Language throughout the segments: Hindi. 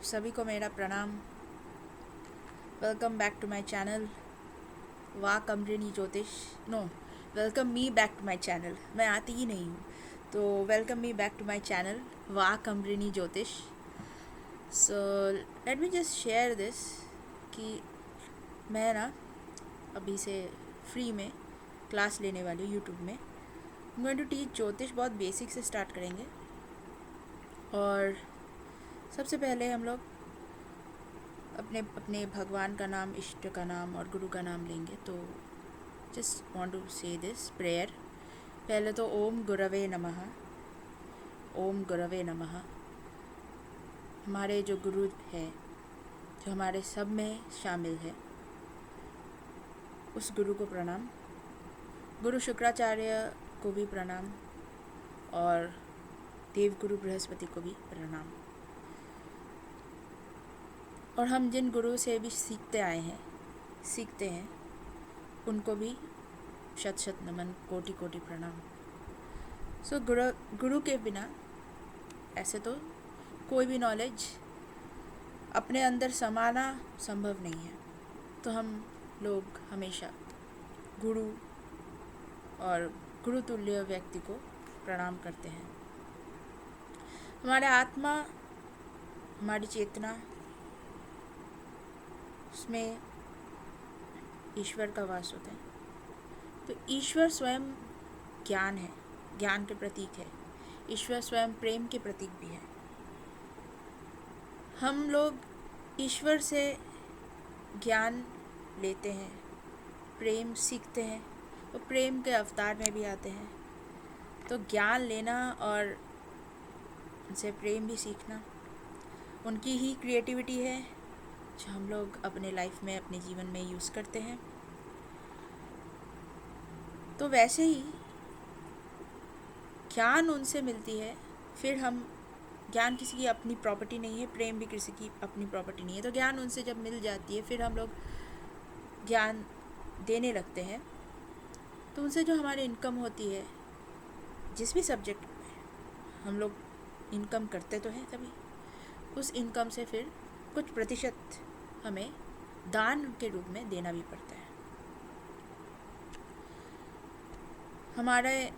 सभी को मेरा प्रणाम। Welcome back to my channel Vak Amrini Jyotish. No, welcome me back to my channel. मैं आती ही नहीं हूँ, तो welcome me back to my channel Vak Amrini Jyotish. So let me just share this कि मैं ना अभी से फ्री में क्लास लेने वाली हूँ यूट्यूब में। I am going to teach jyotish. बहुत बेसिक से स्टार्ट करेंगे और सबसे पहले हम लोग अपने अपने भगवान का नाम, इष्ट का नाम और गुरु का नाम लेंगे। तो जस्ट वांट टू से दिस प्रेयर। पहले तो ओम गुरवे नमः। ओम गुरवे नमः। हमारे जो गुरु है, जो हमारे सब में शामिल है, उस गुरु को प्रणाम। गुरु शुक्राचार्य को भी प्रणाम और देवगुरु बृहस्पति को भी प्रणाम। और हम जिन गुरु से भी सीखते हैं उनको भी शत शत नमन, कोटि कोटि प्रणाम। सो गुरु के बिना ऐसे तो कोई भी नॉलेज अपने अंदर समाना संभव नहीं है। तो हम लोग हमेशा गुरु और गुरुतुल्य व्यक्ति को प्रणाम करते हैं। हमारे आत्मा, हमारी चेतना, उसमें ईश्वर का वास होता है। तो ईश्वर स्वयं ज्ञान है, ज्ञान के प्रतीक है। ईश्वर स्वयं प्रेम के प्रतीक भी है। हम लोग ईश्वर से ज्ञान लेते हैं, प्रेम सीखते हैं, और प्रेम के अवतार में भी आते हैं। तो ज्ञान लेना और उनसे प्रेम भी सीखना उनकी ही क्रिएटिविटी है, जो हम लोग अपने लाइफ में, अपने जीवन में यूज़ करते हैं। तो वैसे ही ज्ञान उनसे मिलती है। फिर हम, ज्ञान किसी की अपनी प्रॉपर्टी नहीं है, प्रेम भी किसी की अपनी प्रॉपर्टी नहीं है। तो ज्ञान उनसे जब मिल जाती है, फिर हम लोग ज्ञान देने लगते हैं। तो उनसे जो हमारी इनकम होती है, जिस भी सब्जेक्ट में हम लोग इनकम करते तो हैं, तभी उस इनकम से फिर कुछ प्रतिशत हमें दान के रूप में देना भी पड़ता है। हमारे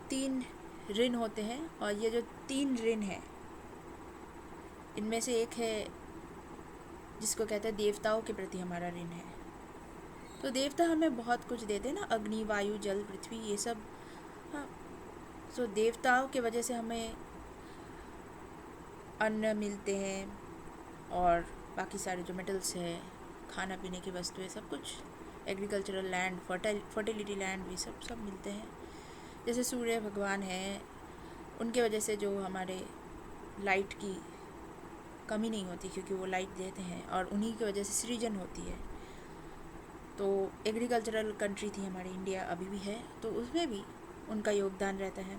3 ऋण होते हैं, और ये जो 3 ऋण हैं, इनमें से एक है जिसको कहते हैं देवताओं के प्रति हमारा ऋण है। तो देवता हमें बहुत कुछ देते हैं ना, अग्नि, वायु, जल, पृथ्वी, ये सब। हाँ, तो देवताओं के वजह से हमें अन्न मिलते हैं, और बाकी सारे जो मेटल्स हैं, खाना पीने की वस्तुएं, सब कुछ, एग्रीकल्चरल लैंड, फर्टिलिटी लैंड, भी सब मिलते हैं। जैसे सूर्य भगवान हैं, उनके वजह से जो हमारे लाइट की कमी नहीं होती, क्योंकि वो लाइट देते हैं, और उन्हीं की वजह से सृजन होती है। तो एग्रीकल्चरल कंट्री थी हमारी इंडिया, अभी भी है, तो उसमें भी उनका योगदान रहता है।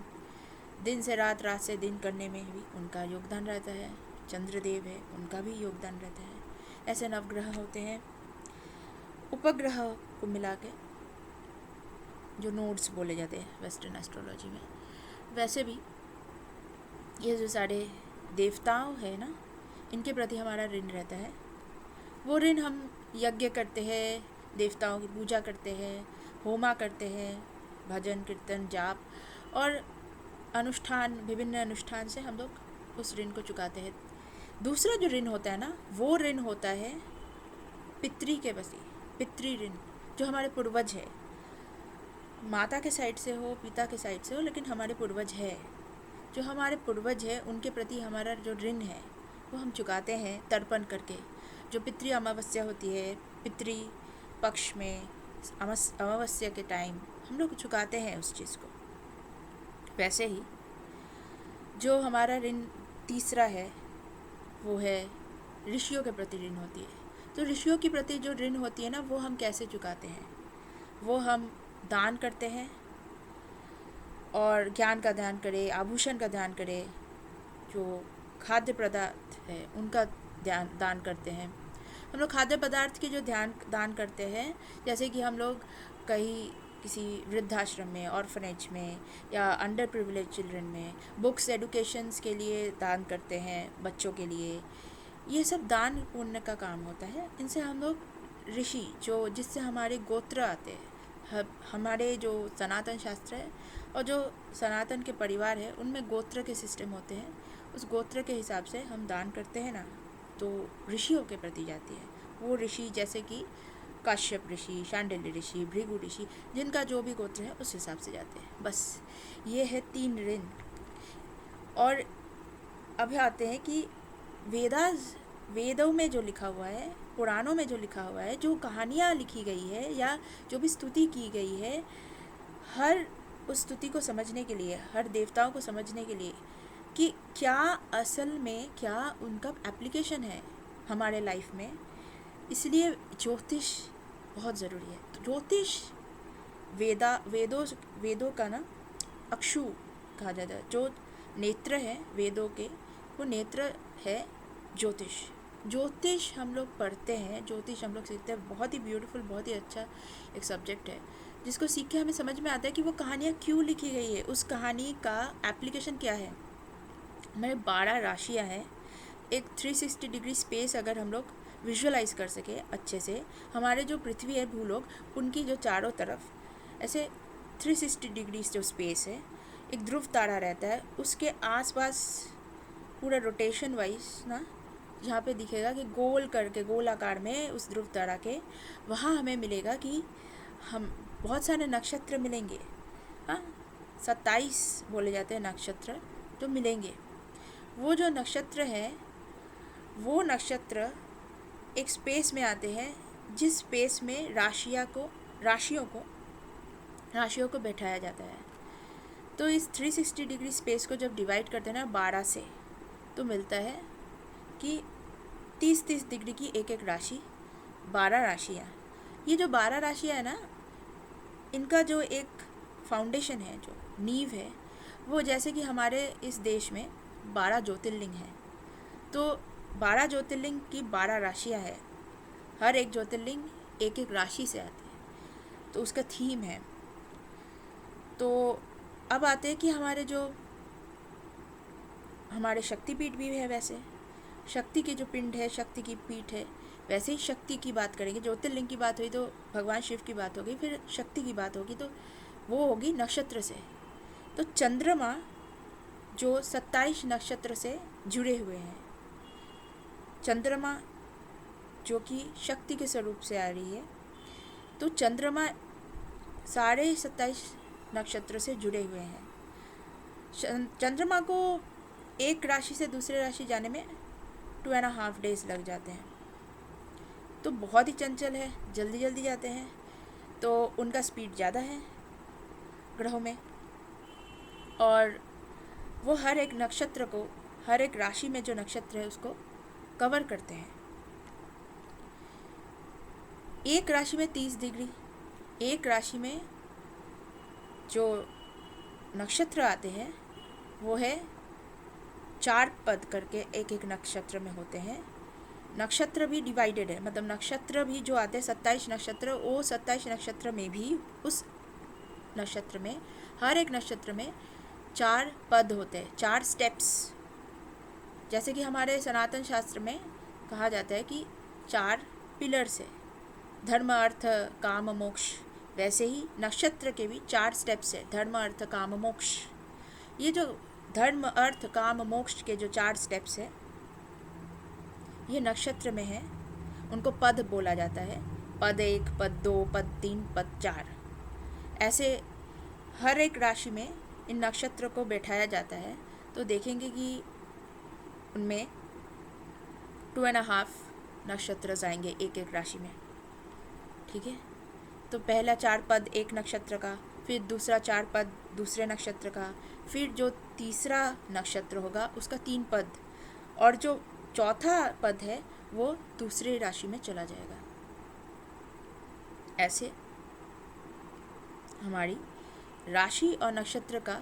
दिन से रात, रात से दिन करने में भी उनका योगदान रहता है। चंद्रदेव है, उनका भी योगदान रहता है। ऐसे नवग्रह होते हैं, उपग्रह को मिला के जो नोड्स बोले जाते हैं वेस्टर्न एस्ट्रोलॉजी में। वैसे भी ये जो सारे देवताओं है ना, इनके प्रति हमारा ऋण रहता है। वो ऋण हम यज्ञ करते हैं, देवताओं की पूजा करते हैं, होमा करते हैं, भजन कीर्तन जाप और अनुष्ठान, विभिन्न अनुष्ठान से हम लोग उस ऋण को चुकाते हैं। दूसरा जो ऋण होता है ना, वो ऋण होता है पितृ के प्रति, पितृ ऋण, जो हमारे पूर्वज है। माता के साइड से हो, पिता के साइड से हो, लेकिन हमारे पूर्वज है। जो हमारे पूर्वज है, उनके प्रति हमारा जो ऋण है, वो हम चुकाते हैं तर्पण करके। जो पितृ अमावस्या होती है, पितृ पक्ष में अमावस्या के टाइम हम लोग चुकाते हैं उस चीज़ को। वैसे ही जो हमारा ऋण तीसरा है, वो है ऋषियों के प्रति ऋण होती है। तो ऋषियों के प्रति जो ऋण होती है ना, वो हम कैसे चुकाते हैं? वो हम दान करते हैं, और ज्ञान का दान करें, आभूषण का दान करें, जो खाद्य पदार्थ है उनका दान करते हैं। हम लोग खाद्य पदार्थ की जो दान करते हैं, जैसे कि हम लोग कहीं किसी वृद्धाश्रम में, ऑर्फनेज में, या अंडर प्रिविलेज चिल्ड्रन में बुक्स, एडुकेशंस के लिए दान करते हैं, बच्चों के लिए, ये सब दान पुण्य का काम होता है। इनसे हम लोग ऋषि जो जिससे हमारे गोत्र आते हैं, हमारे जो सनातन शास्त्र है और जो सनातन के परिवार है उनमें गोत्र के सिस्टम होते हैं, उस गोत्र के हिसाब से हम दान करते हैं ना, तो ऋषियों के प्रति जाती है। वो ऋषि जैसे कि काश्यप ऋषि, शांडिल्य ऋषि, भृगु ऋषि, जिनका जो भी गोत्र है उस हिसाब से जाते हैं। बस ये है 3 ऋण। और अब आते हैं कि वेदों में जो लिखा हुआ है, पुराणों में जो लिखा हुआ है, जो कहानियाँ लिखी गई है या जो भी स्तुति की गई है, हर उस स्तुति को समझने के लिए, हर देवताओं को समझने के लिए कि क्या असल में क्या उनका एप्लीकेशन है हमारे लाइफ में, इसलिए ज्योतिष बहुत ज़रूरी है। तो ज्योतिष वेदों का ना अक्षु कहा जाता है। जो नेत्र है वेदों के, वो नेत्र है ज्योतिष हम लोग पढ़ते हैं, ज्योतिष हम लोग सीखते हैं। बहुत ही ब्यूटीफुल, बहुत ही अच्छा एक सब्जेक्ट है, जिसको सीख के हमें समझ में आता है कि वो कहानियाँ क्यों लिखी गई है, उस कहानी का एप्लीकेशन क्या है। हमारे 12 राशियाँ हैं। एक 360 डिग्री स्पेस अगर हम लोग विजुअलाइज कर सके अच्छे से, हमारे जो पृथ्वी है, भूलोक, उनकी जो चारों तरफ ऐसे 360 डिग्री जो स्पेस है, एक ध्रुव तारा रहता है, उसके आसपास पूरा रोटेशन वाइज ना, जहाँ पे दिखेगा कि गोल करके, गोल आकार में उस ध्रुव तारा के, वहाँ हमें मिलेगा कि हम बहुत सारे नक्षत्र मिलेंगे। हाँ, 27 बोले जाते हैं नक्षत्र जो मिलेंगे। वो जो नक्षत्र हैं, वो नक्षत्र एक स्पेस में आते हैं, जिस स्पेस में राशियों को बैठाया जाता है। तो इस 360 डिग्री स्पेस को जब डिवाइड करते हैं ना 12 से, तो मिलता है कि 30-30 डिग्री की एक एक राशि, 12 राशियाँ। ये जो 12 राशियाँ है ना, इनका जो एक फाउंडेशन है, जो नींव है, वो जैसे कि हमारे इस देश में 12 ज्योतिर्लिंग हैं। तो 12 ज्योतिर्लिंग की 12 राशियाँ हैं। हर एक ज्योतिर्लिंग एक एक राशि से आती है, तो उसका थीम है। तो अब आते हैं कि हमारे शक्तिपीठ भी है। वैसे शक्ति के जो पिंड है, शक्ति की पीठ है, वैसे ही शक्ति की बात करेंगे। ज्योतिर्लिंग की बात हुई तो भगवान शिव की बात होगी, फिर शक्ति की बात होगी तो वो होगी नक्षत्र से। तो चंद्रमा जो 27 नक्षत्र से जुड़े हुए हैं, चंद्रमा जो कि शक्ति के स्वरूप से आ रही है, तो चंद्रमा सारे 27 नक्षत्र से जुड़े हुए हैं। चंद्रमा को एक राशि से दूसरे राशि जाने में 2.5 days लग जाते हैं। तो बहुत ही चंचल है, जल्दी जल्दी जाते हैं, तो उनका स्पीड ज़्यादा है ग्रहों में। और वो हर एक नक्षत्र को, हर एक राशि में जो नक्षत्र है उसको कवर करते हैं। एक राशि में 30 डिग्री, एक राशि में जो नक्षत्र आते हैं वो है 4 पद करके एक एक नक्षत्र में होते हैं। नक्षत्र भी डिवाइडेड है, मतलब नक्षत्र भी जो आते हैं 27 नक्षत्र, वो 27 नक्षत्र में भी उस नक्षत्र में, हर एक नक्षत्र में 4 पद होते हैं, 4 स्टेप्स। जैसे कि हमारे सनातन शास्त्र में कहा जाता है कि 4 पिलर्स है, धर्म अर्थ काम मोक्ष, वैसे ही नक्षत्र के भी 4 स्टेप्स है, धर्म अर्थ काम मोक्ष। ये जो धर्म अर्थ काम मोक्ष के जो 4 स्टेप्स है, ये नक्षत्र में है, उनको पद बोला जाता है। पद 1, पद 2, पद 3, पद 4, ऐसे हर एक राशि में इन नक्षत्र को बैठाया जाता है। तो देखेंगे कि उनमें 2.5 नक्षत्र आएंगे एक एक राशि में, ठीक है। तो पहला 4 पद एक नक्षत्र का, फिर दूसरा 4 पद दूसरे नक्षत्र का, फिर जो तीसरा नक्षत्र होगा उसका 3 पद, और जो चौथा पद है वो दूसरे राशि में चला जाएगा। ऐसे हमारी राशि और नक्षत्र का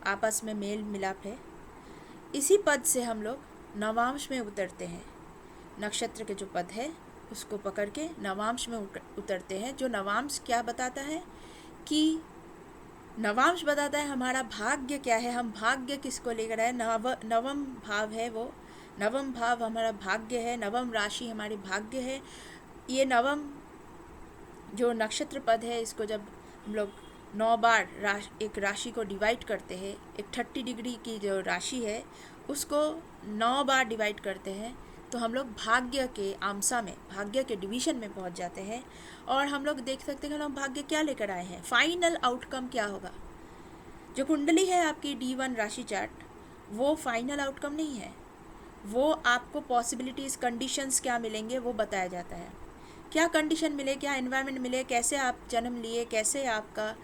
आपस में मेल मिलाप है। इसी पद से हम लोग नवांश में उतरते हैं। नक्षत्र के जो पद है उसको पकड़ के नवांश में उतरते हैं। जो नवांश क्या बताता है कि नवांश बताता है हमारा भाग्य क्या है, हम भाग्य किसको लेकर आए। नवम भाव है वो नवम भाव हमारा भाग्य है, नवम राशि हमारी भाग्य है। ये नवम जो नक्षत्र पद है, इसको जब हम लोग 9 बार एक राशि को डिवाइड करते हैं, एक 30 डिग्री की जो राशि है उसको 9 बार डिवाइड करते हैं, तो हम लोग भाग्य के आमसा में, भाग्य के डिवीजन में पहुंच जाते हैं। और हम लोग देख सकते हैं कि हम भाग्य क्या लेकर आए हैं, फाइनल आउटकम क्या होगा। जो कुंडली है आपकी D1 राशि चार्ट, वो फाइनल आउटकम नहीं है, वो आपको पॉसिबिलिटीज़, कंडीशंस क्या मिलेंगे वो बताया जाता है। क्या कंडीशन मिले, क्या एनवायरनमेंट मिले, कैसे आप जन्म लिए, कैसे आपका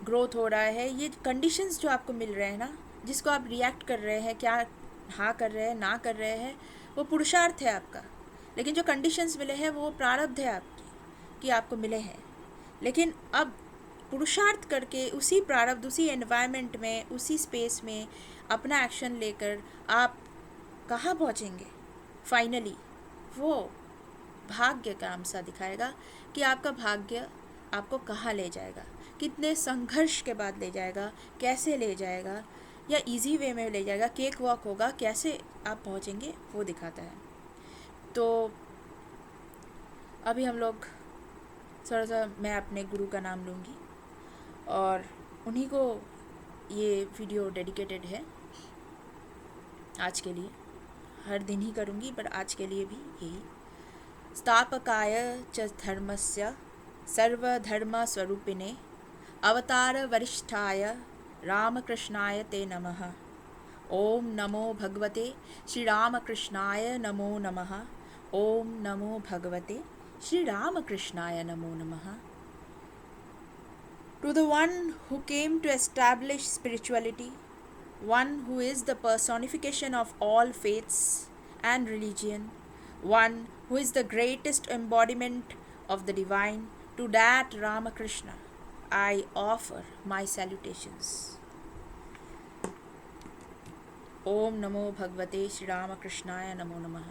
ग्रोथ हो रहा है, ये कंडीशंस जो आपको मिल रहे हैं ना, जिसको आप रिएक्ट कर रहे हैं, क्या हाँ कर रहे हैं, ना कर रहे हैं, वो पुरुषार्थ है आपका। लेकिन जो कंडीशंस मिले हैं वो प्रारब्ध है आपकी, कि आपको मिले हैं। लेकिन अब पुरुषार्थ करके उसी प्रारब्ध, उसी एनवायरनमेंट में, उसी स्पेस में अपना एक्शन लेकर आप कहाँ पहुँचेंगे फाइनली, वो भाग्य का आमसा दिखाएगा कि आपका भाग्य आपको कहाँ ले जाएगा, कितने संघर्ष के बाद ले जाएगा, कैसे ले जाएगा, या इजी वे में ले जाएगा, केक वॉक होगा, कैसे आप पहुँचेंगे वो दिखाता है। तो अभी हम लोग थोड़ा सा, मैं अपने गुरु का नाम लूँगी और उन्हीं को ये वीडियो डेडिकेटेड है आज के लिए। हर दिन ही करूँगी पर आज के लिए भी यही। स्थापकाय च धर्मस्य सर्वधर्मस्वरूपिणे अवतार वरिष्ठाय रामकृष्णाय ते नमः। ओम नमो भगवते श्री रामकृष्णाय नमो नमः। ओम नमो भगवते श्री रामकृष्णाय नमो नमः। To the one who came to establish spirituality, one who is the personification of all faiths and religion, one who is the greatest embodiment of the divine, to that Ramakrishna I offer my salutations. ओम नमो भगवते श्री रामकृष्णाय नमो नमः।